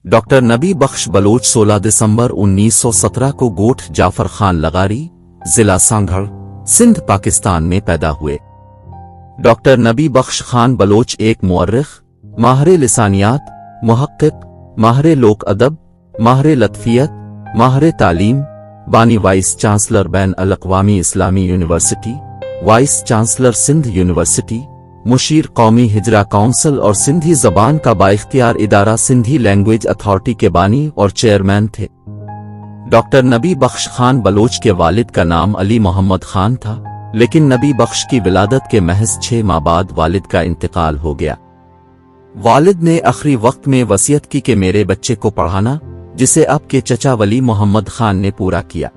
Doctor नबी Bakhsh Bloch 16 दिसंबर 1917 को गोठ जाफर खान लगारी, जिला सांगढ़, सिंध, पाकिस्तान में पैदा हुए। डॉक्टर नबी बख्श खान बलोच एक मुअर्रिख, माहिर लिसानियात, मुहक्किक, माहिर लोक अदब, माहिर लतफियत, माहिर तालीम, बानी वाइस चांसलर बैन अल-अक़वामी इस्लामी university, vice chancellor Sindh university, मुशीर कौमी हिजरा काउंसिल और सिंधी जबान का बाइख्तियार इदारा सिंधी लैंग्वेज अथॉरिटी के बानी और चेयरमैन थे। डॉक्टर नबी बख्श खान बलोच के वालिद का नाम अली मोहम्मद खान था, लेकिन नबी बख्श की विलादत के महज 6 माह बाद वालिद का इंतकाल हो गया। वालिद ने आखिरी वक्त में वसीयत की कि मेरे बच्चे को पढ़ाना, जिसे अब के चचा वली मोहम्मद खान ने पूरा किया।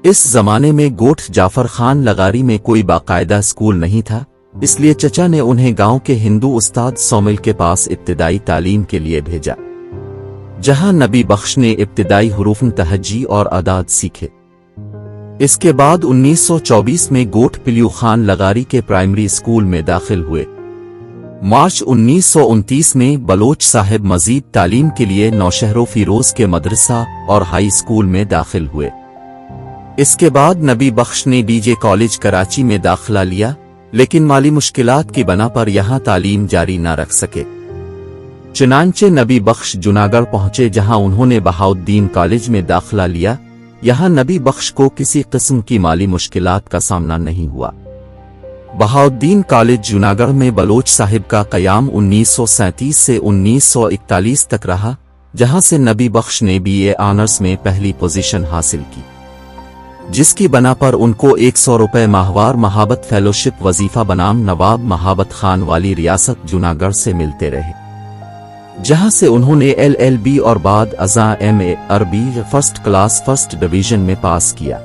इस जमाने में गोठ जाफर खान लगारी में कोई बाकायदा स्कूल नहीं था, इसलिए चचा ने उन्हें गांव के हिंदू उस्ताद सोमिल के पास इब्तिदाई तालीम के लिए भेजा, जहां नबी बख्श ने इब्तिदाई हुरूफ तहज्जी और आदाद सीखे। इसके बाद 1924 में गोठ पिल्लू खान लगारी के प्राइमरी स्कूल में दाखिल हुए। मार्च 1929 में बलोच साहिब मजीद तालीम के लिए नौशहरों फिरोज के मदरसा और हाई स्कूल में दाखिल हुए। इसके बाद नबी बख्श ने डीजे कॉलेज कराची में दाखिला लिया, लेकिन माली मुश्किलात की बना पर यहां तालीम जारी न रख सके। चुनांचे नबी बख्श जूनागढ़ पहुंचे, जहां उन्होंने बहाउद्दीन कॉलेज में दाखिला लिया। यहां नबी बख्श को किसी किस्म की माली मुश्किलात का सामना नहीं हुआ। बहाउद्दीन कॉलेज जूनागढ़ में बलोच साहिब का कयाम 1937 से 1941 तक रहा, जहां से नबी बख्श ने BA ऑनर्स में पहली पोजीशन हासिल की, जिसकी बना पर उनको 100 रुपये माहवार महाबत फेलोशिप वजीफा बनाम नवाब महाबत खान वाली रियासत जूनागढ़ से मिलते रहे, जहां से उन्होंने LLB और बाद अज़ा MA अरबी फर्स्ट क्लास फर्स्ट डिवीजन में पास किया।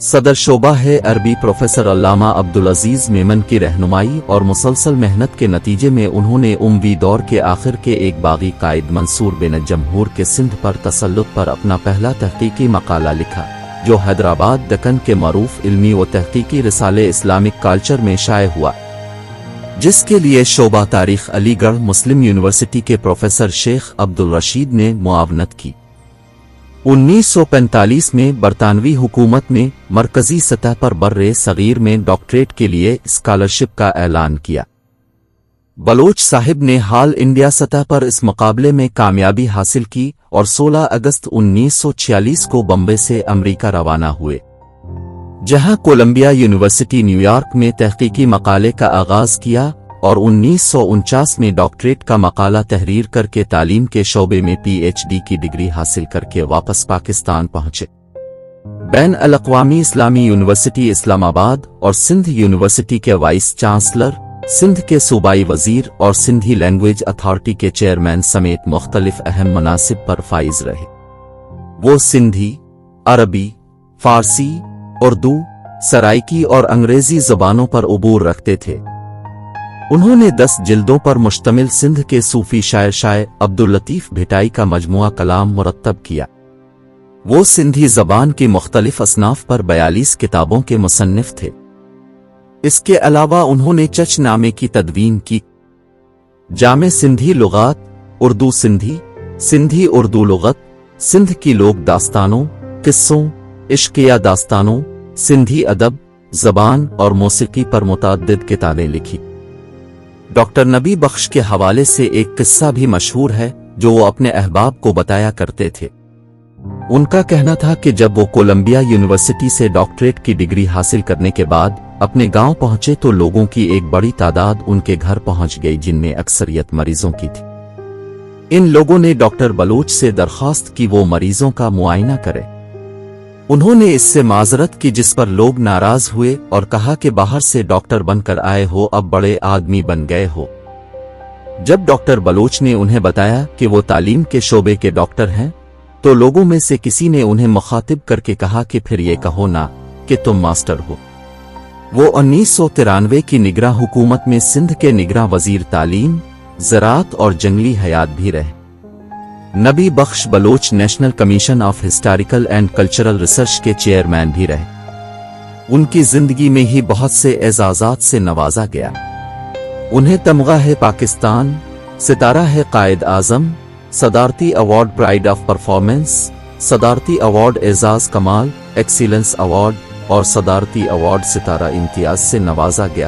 सदर शोबा है अरबी प्रोफेसर अल्लामा अब्दुल अजीज मेमन की रहनुमाई और मुसलसल मेहनत के नतीजे में उन्होंने उमवी दौर के आखिर के एक बागी कायद मंसूर बिन जमहूर के सिंध पर तसल्लुत पर अपना पहला तहकीकी मकाला लिखा, जो हैदराबाद दक्कन के मरूफ इल्मी व तहकीकी रिसाले इस्लामिक कल्चर में शाये हुआ, जिसके लिए शोबा तारीख अलीगढ़ मुस्लिम यूनिवर्सिटी के प्रोफेसर शेख अब्दुल रशीद ने मुआवनत की। 1945 में बरतानवी हुकूमत ने मरकजी सतह पर बर्रे सगीर में डॉक्टरेट के लिए स्कॉलरशिप का ऐलान किया। बलोच साहिब ने हाल इंडिया सतह पर इस मुकाबले में कामयाबी हासिल की और 16 अगस्त 1946 को बम्बई से अमेरिका रवाना हुए, जहां कोलंबिया यूनिवर्सिटी न्यूयॉर्क में तहकीकी मकाले का आगाज किया और 1949 में डॉक्टरेट का मकाला तहरीर करके तालीम के शोबे में PhD की डिग्री हासिल करके वापस पाकिस्तान पहुंचे। बैन अल-अक़वामी इस्लामी यूनिवर्सिटी इस्लामाबाद और सिंध यूनिवर्सिटी के वाइस चांसलर, सिंध के सूबाई वजीर और सिंधी लैंग्वेज अथॉरिटी के चेयरमैन समेत मुख्तलिफ अहम मनासिब पर फाइज रहे। वो सिंधी, अरबी, फारसी, उर्दू, सराइकी और अंग्रेजी ज़बानों पर उबूर रखते थे। उन्होंने 10 जिल्दों पर मुश्तमिल सिंध के सूफी शायर अब्दुल लतीफ भिटाई का मजमुआ कलाम मुरत्तब किया। वो सिंधी ज़बान की मुख्तलिफ असनाफ पर 42 किताबों के मुसन्निफ थे। इसके अलावा उन्होंने चच नामे की तदवीन की। जामे सिंधी लुगात, उर्दू सिंधी, सिंधी उर्दू लुगत, सिंध की लोक दास्तानों, किस्सों, इश्किया दास्तानों, सिंधी अदब, ज़बान और मौसीकी पर मुतअद्दिद किताबें लिखी। डॉक्टर नबी बख्श के हवाले से एक किस्सा भी मशहूर है, जो वो अपने अहबाब को बताया करते थे। उनका कहना था कि जब वो कोलंबिया यूनिवर्सिटी से डॉक्टरेट की डिग्री हासिल करने के बाद अपने गांव पहुंचे तो लोगों की एक बड़ी तादाद उनके घर पहुंच गई, जिनमें अक्सरियत मरीजों की थी। इन लोगों ने डॉक्टर बलोच से दरख्वास्त की वो मरीजों का मुआयना करे। उन्होंने इससे माजरत की, जिस पर लोग नाराज हुए और कहा कि बाहर से डॉक्टर बनकर आए हो, अब बड़े आदमी बन गए हो। जब डॉक्टर बलोच ने उन्हें बताया कि वो तालीम के शोबे के डॉक्टर हैं, तो लोगों में से किसी ने उन्हें मुखातिब करके कहा कि फिर ये कहो ना कि तुम मास्टर हो। वो 1993 की निगरां हुकूमत में सिंध के निगरां वजीर तालीम, ज़राअत और जंगली हयात भी रहे। Nabi Bakhsh Baloch national commission of historical and cultural research के चेयरमैन भी रहे। उनकी जिंदगी में ही बहुत से एजाज़ात से नवाजा गया। उन्हें तमगा है पाकिस्तान, सितारा है कायद आज़म, صدارتی ایوارڈ پرائڈ آف پرفارمنس، صدارتی ایوارڈ اعزاز کمال ایکسیلنس ایوارڈ اور صدارتی ایوارڈ ستارہ امتیاز سے نوازا گیا۔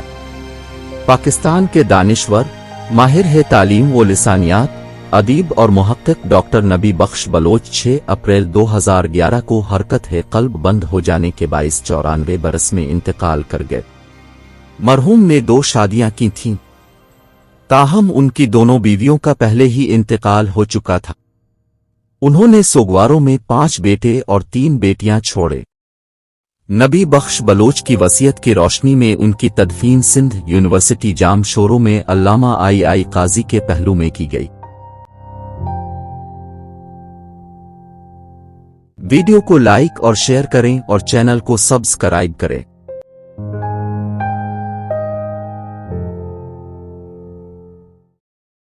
پاکستان کے دانشور، ماہر ہے تعلیم و لسانیات، ادیب اور محقق ڈاکٹر نبی بخش بلوچ 6 اپریل 2011 کو حرکت ہے قلب بند ہو جانے کے باعث 94 برس میں انتقال کر گئے۔ مرحوم نے 2 شادیاں کی تھیں، تاہم ان کی دونوں بیویوں کا پہلے ہی انتقال ہو چکا تھا۔ انہوں نے سوگواروں میں 5 بیٹے اور 3 بیٹیاں چھوڑے۔ نبی بخش بلوچ کی وصیت کی روشنی میں ان کی تدفین سندھ یونیورسٹی جام شوروں میں علامہ آئی قاضی کے پہلو میں کی گئی۔ ویڈیو کو لائک اور شیئر کریں اور چینل کو سبسکرائب کریں۔